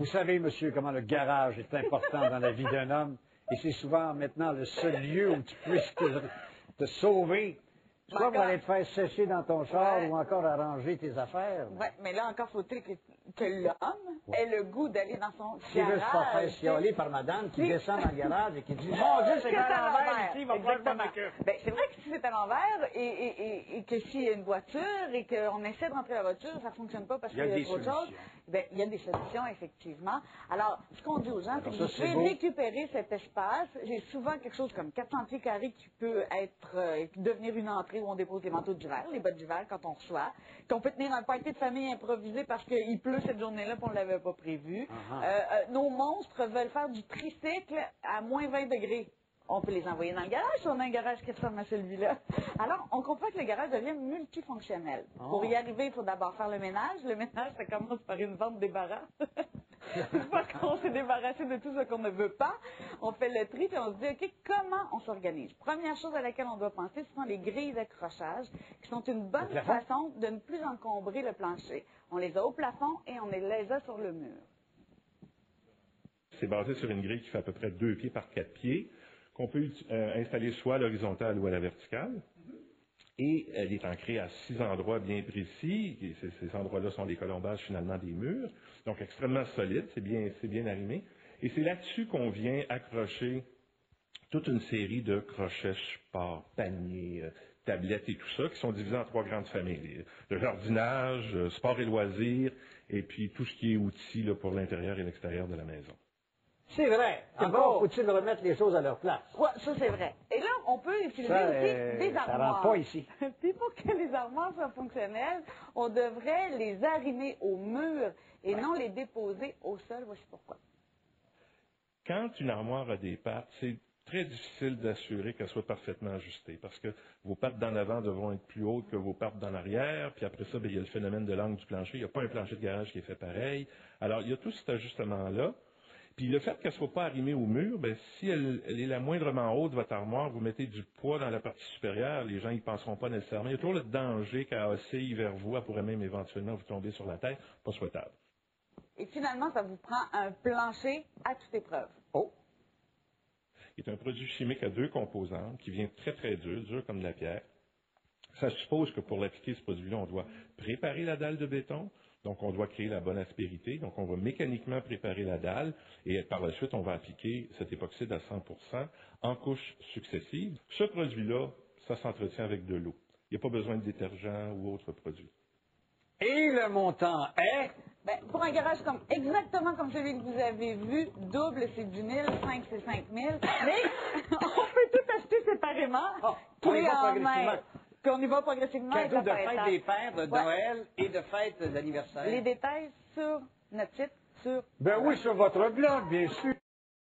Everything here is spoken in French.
Vous savez, monsieur, comment le garage est important dans la vie d'un homme. Et c'est souvent maintenant le seul lieu où tu puisses te sauver. Soit pour aller te faire sécher dans ton char ou encore arranger tes affaires. Oui, mais là encore, faut-il que l'homme ait le goût d'aller dans son garage. Si veut se pas faire chialer par madame qui descend dans le garage et qui dit « Mon Dieu, c'est à l'envers ici, il va falloir que je m'occupe. » Ben, c'est vrai que si c'est à l'envers et que s'il y a une voiture et qu'on essaie de rentrer la voiture, ça ne fonctionne pas parce qu'il y a trop de choses. Ben, il y a des solutions, effectivement. Alors, ce qu'on dit aux gens, c'est que vous pouvez récupérer cet espace. J'ai souvent quelque chose comme 400 pieds carrés qui peut devenir une entrée où on dépose les manteaux d'hiver, les bottes d'hiver quand on reçoit, qu'on peut tenir un party de famille improvisé parce qu'il pleut cette journée-là et on ne l'avait pas prévu. Nos monstres veulent faire du tricycle à moins 20 degrés. On peut les envoyer dans le garage si on a un garage qui ressemble à celui-là. Alors, on comprend que le garage devient multifonctionnel. Pour y arriver, il faut d'abord faire le ménage. Le ménage, ça commence par une vente débarras. Une fois qu'on s'est débarrassé de tout ce qu'on ne veut pas, on fait le tri et on se dit, OK, comment on s'organise? Première chose à laquelle on doit penser, ce sont les grilles d'accrochage, qui sont une bonne façon de ne plus encombrer le plancher. On les a au plafond et on les a sur le mur. C'est basé sur une grille qui fait à peu près 2 pieds par 4 pieds, qu'on peut installer soit à l'horizontale ou à la verticale. Et elle est ancrée à 6 endroits bien précis. Et ces endroits-là sont les colombages finalement des murs. Donc extrêmement solide, c'est bien arrimé. Et c'est là-dessus qu'on vient accrocher toute une série de crochets, supports, paniers, tablettes et tout ça, qui sont divisés en 3 grandes familles. Le jardinage, sport et loisirs, et puis tout ce qui est outils là, pour l'intérieur et l'extérieur de la maison. C'est vrai. Encore faut-il remettre les choses à leur place. Oui, ça c'est vrai. Et là, on peut utiliser aussi des armoires. Ça rentre pas ici. Puis pour que les armoires soient fonctionnelles, on devrait les arrimer au mur et non les déposer au sol. Voici pourquoi. Quand une armoire a des pattes, c'est très difficile d'assurer qu'elle soit parfaitement ajustée parce que vos pattes dans l'avant devront être plus hautes que vos pattes dans l'arrière. Puis après ça, il y a le phénomène de l'angle du plancher. Il n'y a pas un plancher de garage qui est fait pareil. Alors, il y a tout cet ajustement-là. Puis le fait qu'elle ne soit pas arrimée au mur, bien, si elle est la moindrement haute, votre armoire, vous mettez du poids dans la partie supérieure, les gens n'y penseront pas nécessairement. Il y a toujours le danger qu'elle oscille vers vous, elle pourrait même éventuellement vous tomber sur la tête. Pas souhaitable. Et finalement, ça vous prend un plancher à toute épreuve. Il est un produit chimique à 2 composantes qui vient très très dur comme de la pierre. Ça suppose que pour l'appliquer, ce produit-là, on doit préparer la dalle de béton. Donc, on doit créer la bonne aspérité. Donc, on va mécaniquement préparer la dalle et par la suite, on va appliquer cet époxyde à 100% en couches successives. Ce produit-là, ça s'entretient avec de l'eau. Il n'y a pas besoin de détergent ou autre produit. Et le montant est? Ben, pour un garage exactement comme celui que vous avez vu, double c'est du 1000, 5 c'est 5000. Mais on peut tout acheter séparément. Clé en main. Qu'on y va progressivement. Cadeau de fête des pères, de Noël et de fête d'anniversaire. Les détails sur notre site, sur... Ben oui, sur votre blog, bien sûr.